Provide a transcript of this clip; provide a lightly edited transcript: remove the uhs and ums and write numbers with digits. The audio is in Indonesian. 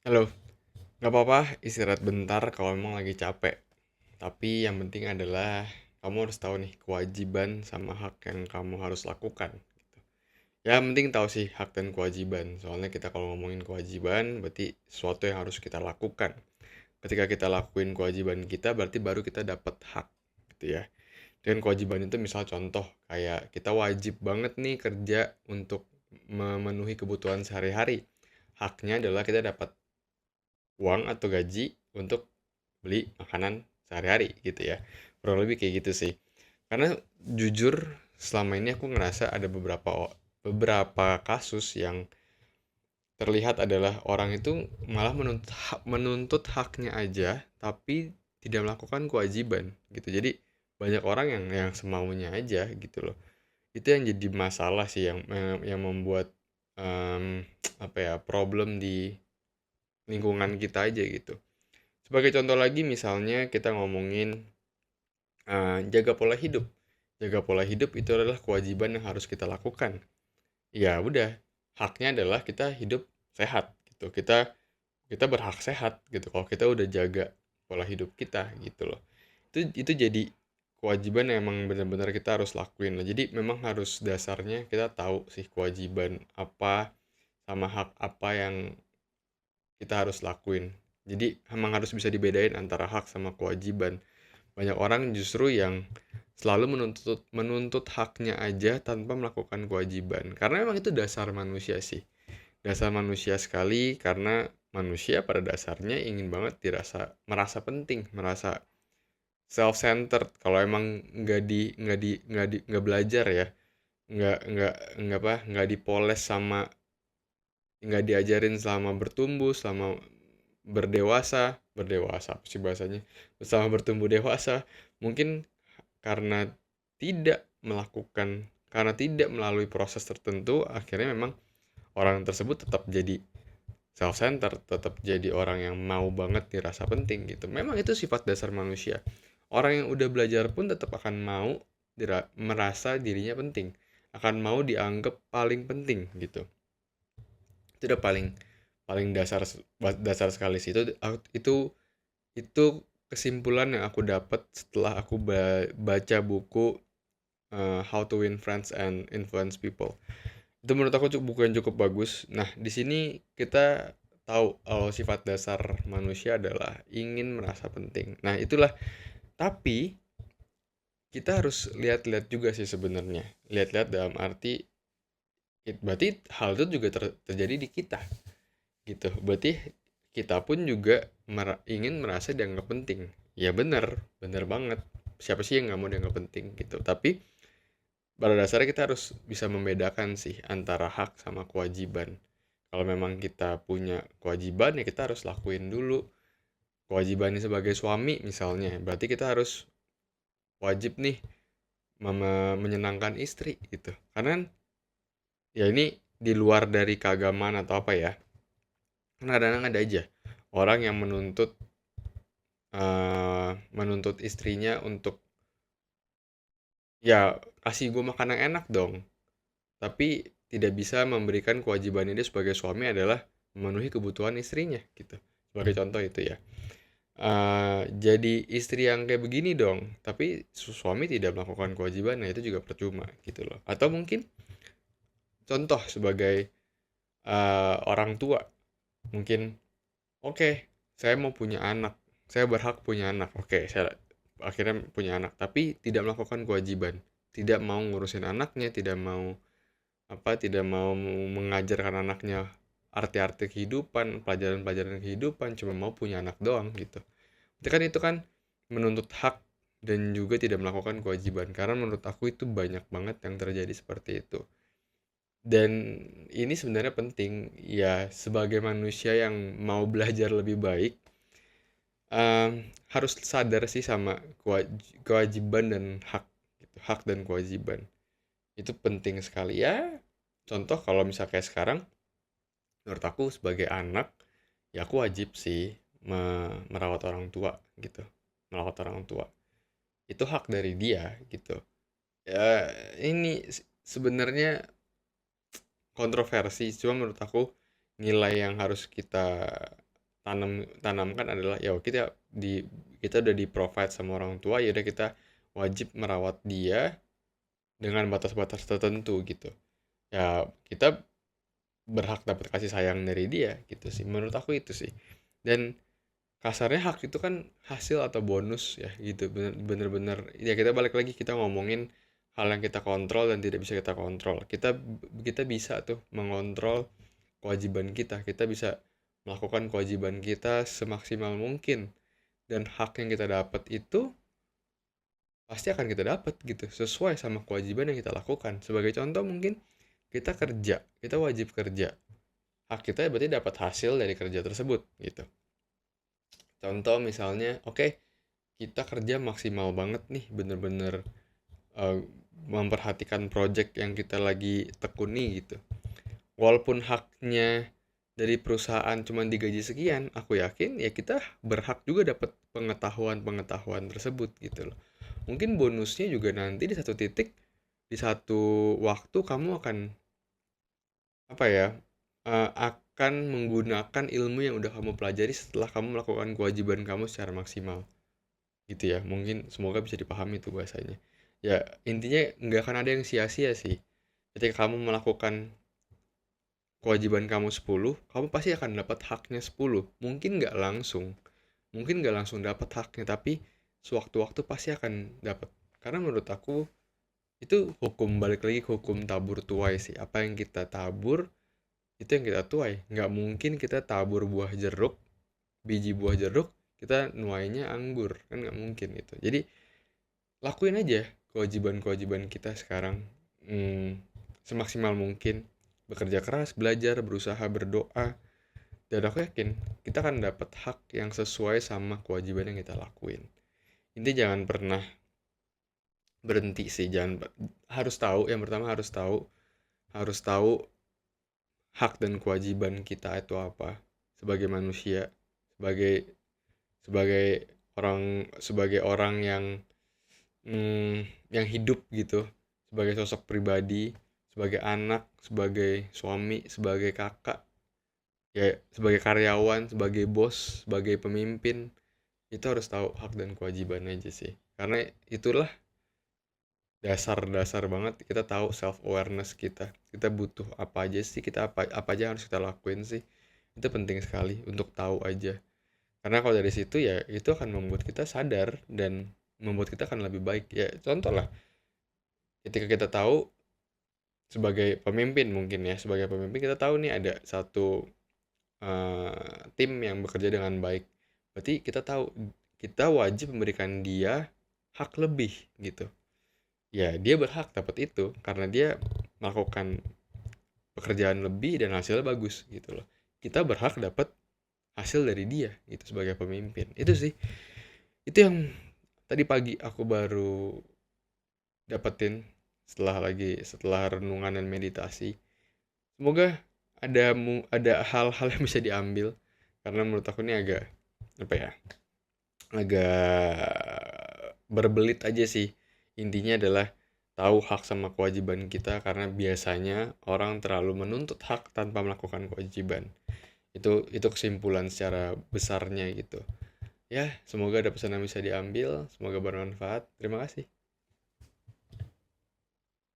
Halo, nggak apa-apa istirahat bentar kalau memang lagi capek. Tapi yang penting adalah kamu harus tahu nih kewajiban sama hak yang kamu harus lakukan. Ya, yang penting tahu sih hak dan kewajiban. Soalnya kita kalau ngomongin kewajiban berarti sesuatu yang harus kita lakukan. Ketika kita lakuin kewajiban kita berarti baru kita dapat hak gitu ya. Dan kewajiban itu misal contoh kayak kita wajib banget nih kerja untuk memenuhi kebutuhan sehari-hari. Haknya adalah kita dapat uang atau gaji untuk beli makanan sehari-hari gitu ya. Kurang lebih kayak gitu sih. Karena jujur selama ini aku ngerasa ada beberapa kasus yang terlihat adalah orang itu malah menuntut haknya aja tapi tidak melakukan kewajiban gitu. Jadi banyak orang yang semaunya aja gitu loh. Itu yang jadi masalah sih yang membuat apa ya problem di lingkungan kita aja gitu. Sebagai contoh lagi misalnya kita ngomongin jaga pola hidup. Jaga pola hidup itu adalah kewajiban yang harus kita lakukan. Ya udah, haknya adalah kita hidup sehat gitu. Kita berhak sehat gitu kalau kita udah jaga pola hidup kita gitu loh. Itu jadi kewajiban yang emang benar-benar kita harus lakuin lah. Jadi memang harus dasarnya kita tahu sih kewajiban apa sama hak apa yang kita harus lakuin. Jadi emang harus bisa dibedain antara hak sama kewajiban. Banyak orang justru yang selalu menuntut menuntut haknya aja tanpa melakukan kewajiban. Karena memang itu dasar manusia sih. Dasar manusia sekali karena manusia pada dasarnya ingin banget merasa penting, merasa self-centered. Kalau emang nggak belajar ya, nggak dipoles sama nggak diajarin selama bertumbuh, selama berdewasa apa sih bahasanya, selama bertumbuh dewasa, mungkin karena karena tidak melalui proses tertentu, akhirnya memang orang tersebut tetap jadi self center, tetap jadi orang yang mau banget dirasa penting gitu. Memang itu sifat dasar manusia. Orang yang udah belajar pun tetap akan mau merasa dirinya penting, akan mau dianggap paling penting gitu. Itu udah paling paling dasar sekali sih. Itu kesimpulan yang aku dapat setelah aku baca buku How to Win Friends and Influence People. Itu menurut aku buku yang cukup bagus. Nah, di sini kita tahu kalau sifat dasar manusia adalah ingin merasa penting. Nah, itulah. Tapi kita harus lihat-lihat juga sih sebenarnya. Lihat-lihat dalam arti berarti hal itu juga terjadi di kita gitu. Berarti kita pun juga ingin merasa dianggap penting. Ya benar, benar banget. Siapa sih yang nggak mau dianggap penting gitu. Tapi pada dasarnya kita harus bisa membedakan sih antara hak sama kewajiban. Kalau memang kita punya kewajiban ya kita harus lakuin dulu. Kewajibannya sebagai suami misalnya, berarti kita harus wajib nih menyenangkan istri gitu. Karena kan, ya ini di luar dari keagamaan atau apa ya. Karena kadang-kadang ada aja orang yang menuntut istrinya untuk ya kasih gue makan yang enak dong, tapi tidak bisa memberikan kewajibannya dia sebagai suami adalah memenuhi kebutuhan istrinya gitu. Sebagai contoh itu ya. Jadi istri yang kayak begini dong, tapi suami tidak melakukan kewajibannya itu juga percuma gitu loh. Atau mungkin contoh sebagai orang tua, mungkin oke, saya mau punya anak, saya berhak punya anak. Oke, saya akhirnya punya anak, tapi tidak melakukan kewajiban, tidak mau ngurusin anaknya, tidak mau mengajarkan anaknya arti-arti kehidupan, pelajaran-pelajaran kehidupan, cuma mau punya anak doang gitu. Itu kan menuntut hak dan juga tidak melakukan kewajiban. Karena menurut aku itu banyak banget yang terjadi seperti itu. Dan ini sebenarnya penting ya sebagai manusia yang mau belajar lebih baik, harus sadar sih sama kewajiban dan hak gitu, hak dan kewajiban. Itu penting sekali ya. Contoh kalau misalnya kayak sekarang, menurut aku sebagai anak, ya aku wajib sih merawat orang tua gitu. Merawat orang tua. Itu hak dari dia gitu. Ya, ini sebenarnya kontroversi, cuma menurut aku nilai yang harus kita tanamkan adalah ya kita udah di-provide sama orang tua, ya udah kita wajib merawat dia dengan batas-batas tertentu gitu. Ya kita berhak dapat kasih sayang dari dia gitu sih. Menurut aku itu sih. Dan kasarnya hak itu kan hasil atau bonus ya gitu. Bener-bener ya kita balik lagi kita ngomongin hal yang kita kontrol dan tidak bisa kita kontrol. Kita bisa tuh mengontrol kewajiban kita. Kita bisa melakukan kewajiban kita semaksimal mungkin, dan hak yang kita dapat itu pasti akan kita dapat gitu sesuai sama kewajiban yang kita lakukan. Sebagai contoh mungkin kita kerja, kita wajib kerja. Hak kita berarti dapat hasil dari kerja tersebut gitu. Contoh misalnya, oke, kita kerja maksimal banget nih, bener-bener eh, memperhatikan project yang kita lagi tekuni gitu. Walaupun haknya dari perusahaan cuma digaji sekian, aku yakin ya kita berhak juga dapat pengetahuan-pengetahuan tersebut gitu loh. Mungkin bonusnya juga nanti di satu titik, di satu waktu kamu akan apa ya, akan menggunakan ilmu yang udah kamu pelajari setelah kamu melakukan kewajiban kamu secara maksimal gitu ya. Mungkin semoga bisa dipahami tuh bahasanya. Ya intinya nggak akan ada yang sia-sia sih. Ketika kamu melakukan kewajiban kamu 10, kamu pasti akan dapat haknya 10. Mungkin nggak langsung dapat haknya, tapi sewaktu-waktu pasti akan dapat. Karena menurut aku itu balik lagi ke hukum tabur tuai sih. Apa yang kita tabur itu yang kita tuai. Nggak mungkin kita tabur biji buah jeruk, kita nuainya anggur, kan nggak mungkin gitu. Jadi lakuin aja kewajiban-kewajiban kita sekarang, semaksimal mungkin, bekerja keras, belajar, berusaha, berdoa, dan aku yakin kita akan dapat hak yang sesuai sama kewajiban yang kita lakuin. Intinya jangan pernah berhenti sih, harus tahu, yang pertama harus tahu hak dan kewajiban kita itu apa sebagai manusia, sebagai sebagai sebagai orang yang hidup gitu, sebagai sosok pribadi, sebagai anak, sebagai suami, sebagai kakak, ya sebagai karyawan, sebagai bos, sebagai pemimpin. Itu harus tahu hak dan kewajiban aja sih, karena itulah dasar-dasar banget kita tahu self awareness kita butuh apa aja sih, apa aja yang harus kita lakuin sih. Itu penting sekali untuk tahu aja, karena kalau dari situ ya itu akan membuat kita sadar dan membuat kita akan lebih baik. Ya contoh lah, ketika kita tahu sebagai pemimpin, mungkin ya sebagai pemimpin kita tahu nih ada satu tim yang bekerja dengan baik, berarti kita tahu kita wajib memberikan dia hak lebih gitu. Ya dia berhak dapat itu karena dia melakukan pekerjaan lebih dan hasilnya bagus gitu loh. Kita berhak dapat hasil dari dia gitu sebagai pemimpin. Itu sih, itu yang tadi pagi aku baru dapetin setelah renungan dan meditasi. Semoga ada hal-hal yang bisa diambil, karena menurut aku ini agak apa ya, agak berbelit aja sih. Intinya adalah tahu hak sama kewajiban kita, karena biasanya orang terlalu menuntut hak tanpa melakukan kewajiban. Itu kesimpulan secara besarnya gitu. Ya, semoga ada pesan yang bisa diambil, semoga bermanfaat. Terima kasih.